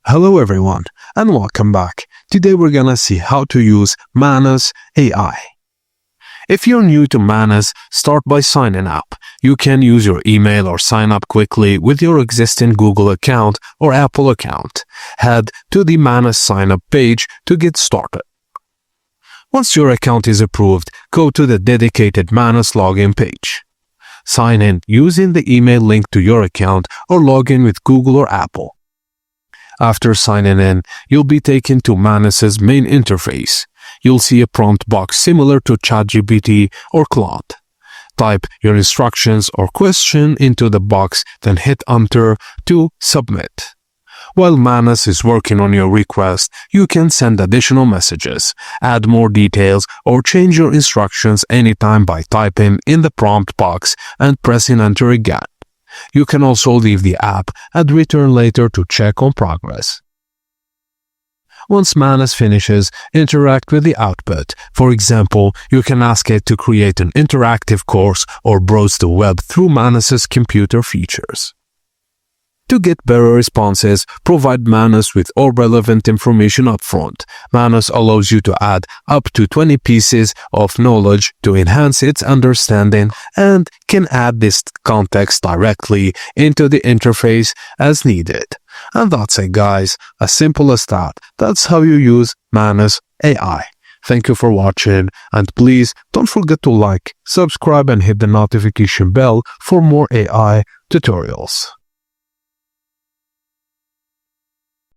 Hello everyone and welcome back. Today we're gonna see how to use Manus AI. If you're new to Manus, start by signing up. You can use your email or sign up quickly with your existing Google account or Apple account. Head to the Manus sign up page to get started. Once your account is approved, go to the dedicated Manus login page. Sign in using the email link to your account or log in with Google or Apple. After signing in, you'll be taken to Manus's main interface. You'll see a prompt box similar to ChatGPT or Claude. Type your instructions or question into the box, then hit Enter to submit. While Manus is working on your request, you can send additional messages, add more details, or change your instructions anytime by typing in the prompt box and pressing Enter again. You can also leave the app and return later to check on progress. Once Manus finishes, interact with the output. For example, you can ask it to create an interactive course or browse the web through Manus's computer features. To get better responses, provide Manus with all relevant information upfront. Manus allows you to add up to 20 pieces of knowledge to enhance its understanding and can add this context directly into the interface as needed. And that's it, guys. As simple as that. That's how you use Manus AI. Thank you for watching, and please don't forget to like, subscribe, and hit the notification bell for more AI tutorials.